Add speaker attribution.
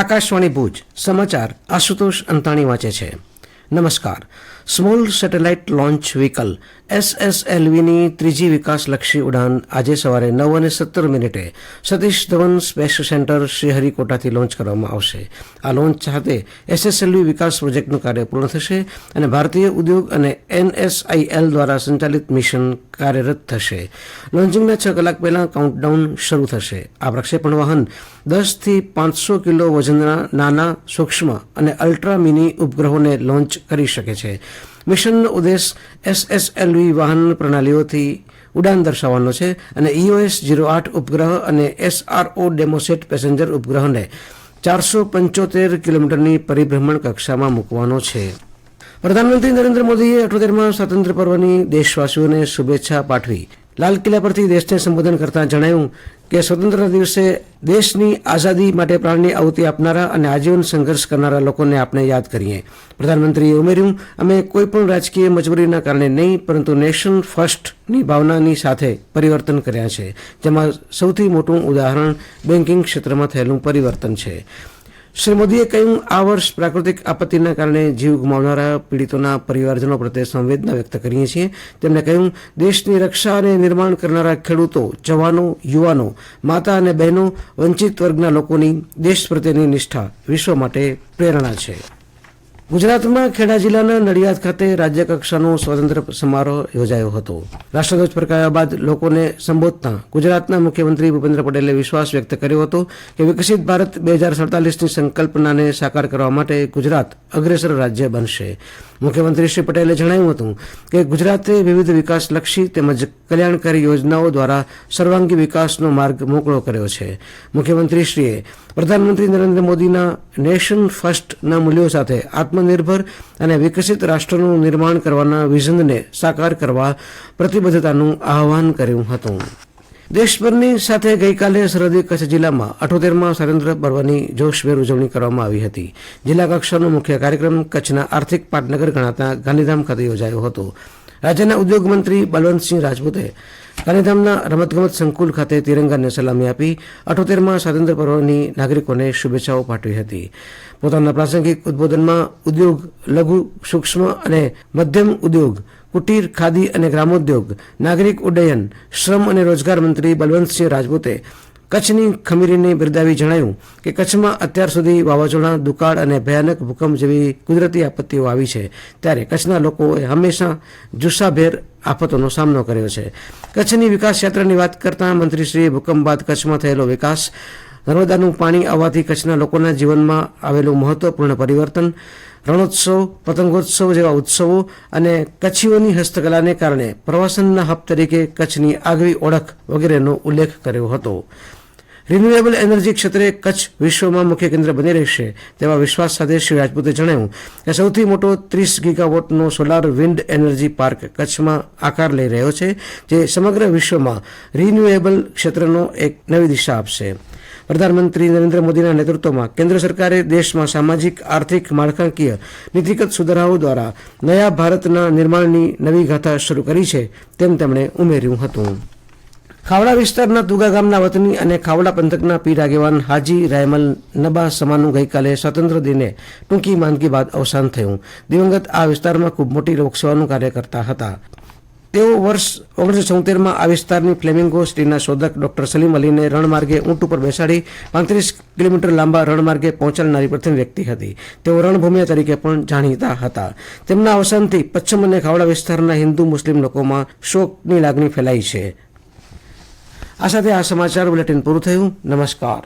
Speaker 1: આકાશવાણી ભુજ સમાચાર આશુતોષ અંતાણી વાંચે છે. નમસ્કાર. સ્મોલ સેટેલાઇટ લોન્ચ વ્હીકલ SSLVની ત્રીજી વિકાસલક્ષી ઉડાન આજે સવારે 9:17 સતીશ ધવન સ્પેસ સેન્ટર શ્રીહરિકોટાથી લોન્ચ કરવામાં આવશે. આ લોન્ચ સાથે SSLV વિકાસ પ્રોજેક્ટનું કાર્ય પૂર્ણ થશે અને ભારતીય ઉદ્યોગ અને NSIL દ્વારા સંચાલિત મિશન કાર્યરત થશે. લોન્ચિંગના 6 કલાક પહેલા કાઉન્ટડાઉન શરૂ થશે. આ પ્રક્ષેપણ વાહન 10 થી 500 કિલો વજનના નાના, સૂક્ષ્મ અને અલ્ટ્રા મિની ઉપગ્રહોને લોન્ચ કરી શકે છે. મિશનનો ઉદ્દેશ SSLV વાહન પ્રણાલીઓથી ઉડાન દર્શાવવાનો છે અને EOS-08 ઉપગ્રહ અને SRO ડેમોસેટ પેસેન્જર ઉપગ્રહને 475 કિલોમીટરની પરિભ્રમણ કક્ષામાં મૂકવાનો છે. પ્રધાનમંત્રી નરેન્દ્ર મોદીએ 78મા સ્વાતંત્ર્ય પર્વની દેશવાસીઓને શુભેચ્છા પાઠવી. લાલ કિલ્લા પરથી દેશને સંબોધન કરતા જણાવ્યું કે સ્વતંત્રતા દિવસે દેશની આઝાદી માટે પ્રાણની આહુતિ આપનારા અને આજીવન સંઘર્ષ કરનારા લોકોને આપણે યાદ કરીએ. પ્રધાનમંત્રીએ ઉમેર્યું, અમે કોઈપણ રાજકીય મજબૂરીના કારણે નહીં, પરંતુ નેશન ફર્સ્ટની ભાવનાની સાથે પરિવર્તન કર્યા છે, જેમાં સૌથી મોટું ઉદાહરણ બેન્કિંગ ક્ષેત્રમાં થયેલું પરિવર્તન છે. શ્રી મોદીએ કહ્યું, આ વર્ષ પ્રાકૃતિક આપત્તિના કારણે જીવ ગુમાવનારા પીડિતોના પરિવારજનો પ્રત્યે સંવેદના વ્યક્ત કરીએ છીએ. તેમણે કહ્યું, દેશની રક્ષા અને નિર્માણ કરનારા ખેડૂતો, જવાનો, યુવાનો, માતા અને બહેનો, વંચિત વર્ગના લોકોની દેશ પ્રત્યેની નિષ્ઠા વિશ્વ માટે પ્રેરણા છે. ગુજરાતમાં ખેડા જિલ્લાના નડિયાદ ખાતે રાજ્યકક્ષાનો સ્વાતંત્ર્ય સમારોહ યોજાયો હતો. રાષ્ટ્રધ્વજ ફરકાવ્યા બાદ લોકોને સંબોધતા ગુજરાતના મુખ્યમંત્રી ભૂપેન્દ્ર પટેલે વિશ્વાસ વ્યક્ત કર્યો હતો કે વિકસિત ભારત 2047ની સંકલ્પનાને સાકાર કરવા માટે ગુજરાત અગ્રેસર રાજ્ય બનશે. મુખ્યમંત્રી શ્રી પટેલે જણાવ્યું હતું કે ગુજરાતે વિવિધ વિકાસલક્ષી તેમજ કલ્યાણકારી યોજનાઓ દ્વારા સર્વાંગી વિકાસનો માર્ગ મોકળો કર્યો છે. મુખ્યમંત્રીશ્રીએ પ્રધાનમંત્રી નરેન્દ્ર મોદીના નેશન ફર્સ્ટના મૂલ્યો સાથે આત્મનિર્ભર અને વિકસિત રાષ્ટ્રનું નિર્માણ કરવાના વિઝનને સાકાર કરવા પ્રતિબદ્ધતાનું આહ્વાન કર્યું હતું. દેશભરની સાથે ગઈકાલે સરહદી કચ્છ જિલ્લામાં 78મા સ્વાતંત્ર્ય પર્વની જોશભેર ઉજવણી કરવામાં આવી હતી. જિલ્લા કક્ષાનો મુખ્ય કાર્યક્રમ કચ્છના આર્થિક પાટનગર ગણાતા ગાંધીધામ ખાતે યોજાયો હતો. રાજ્યના ઉદ્યોગ મંત્રી બલવંતસિંહ રાજપૂતે ગાંધીધામના રમતગમત સંકુલ ખાતે તિરંગાને સલામી આપી 78મા સ્વાતંત્ર્ય પર્વની નાગરિકોને શુભેચ્છાઓ પાઠવી હતી. પોતાના પ્રાસંગિક ઉદબોધનમાં ઉદ્યોગ, લઘુ, સૂક્ષ્મ અને મધ્યમ ઉદ્યોગ, કુટીર, ખાદી અને ગ્રામોદ્યોગ, નાગરિક ઉડ્ડયન, શ્રમ અને રોજગાર મંત્રી બલવંતસિંહ રાજપૂતે કચ્છની ખમીરીને બિરદાવી જણાવ્યું કે કચ્છમાં અત્યાર સુધી વાવાઝોડા, દુકાળ અને ભયાનક ભૂકંપ જેવી કુદરતી આપત્તિઓ આવી છે, ત્યારે કચ્છના લોકોએ હંમેશા જુસ્સાભેર આફતોનો સામનો કર્યો છે. કચ્છની વિકાસ યાત્રાની વાત કરતા મંત્રીશ્રીએ ભૂકંપ બાદ કચ્છમાં થયેલો વિકાસ, નર્મદાનું પાણી આવવાથી કચ્છના લોકોના જીવનમાં આવેલું મહત્વપૂર્ણ પરિવર્તન, રણોત્સવ, પતંગોત્સવ જેવા ઉત્સવો અને કચ્છીઓની હસ્તકલાને કારણે પ્રવાસનના હબ તરીકે કચ્છની આગવી ઓળખ વગેરેનો ઉલ્લેખ કર્યો હતો. રિન્યુએબલ એનર્જી ક્ષેત્રે કચ્છ વિશ્વમાં મુખ્ય કેન્દ્ર બની રહેશે તેવા વિશ્વાસ સાથે શ્રી રાજપૂતે જણાવ્યું કે સૌથી મોટો 30 ગીગાવોટનો સોલાર વિન્ડ એનર્જી પાર્ક કચ્છમાં આકાર લઈ રહ્યો છે, જે સમગ્ર વિશ્વમાં રિન્યુએબલ ક્ષેત્રનો એક નવી દિશા આપશે. પ્રધાનમંત્રી નરેન્દ્ર મોદીના નેતૃત્વમાં કેન્દ્ર સરકારે દેશમાં સામાજિક, આર્થિક, માળખાકીય નીતિગત સુધારાઓ દ્વારા નયા ભારતના નિર્માણની નવી ગાથા શરૂ કરી છે, તેમ તેમણે ઉમેર્યું હતું. ખાવડા વિસ્તારના તુગા ગામના વતની અને ખાવડા પંથકના પીર આગેવાન હાજી રાયમલ નબા સમાનું ગઈકાલે સ્વાતંત્ર્ય દિને ટૂંકી માંદગી બાદ અવસાન થયું. દિવંગત આ વિસ્તારમાં ખૂબ મોટી લોકસેવાનું કાર્ય કરતા હતા. તેઓ વર્ષ 1976માં આ વિસ્તારની ફ્લેમિંગો સિટીના શોધક ડોક્ટર સલીમ અલીને રણમાર્ગે ઊંટ ઉપર બેસાડી 35 કિલોમીટર લાંબા રણમાર્ગે પહોંચાડનારી પ્રથમ વ્યક્તિ હતી. તેઓ રણભૂમિયા તરીકે પણ જાણીતા હતા. તેમના અવસાનથી પશ્ચિમ અને ખાવડા વિસ્તારના હિન્દુ મુસ્લિમ લોકોમાં શોકની લાગણી ફેલાઈ છે. આ સાથે આ સમાચાર બુલેટિન પૂરું થયું. નમસ્કાર.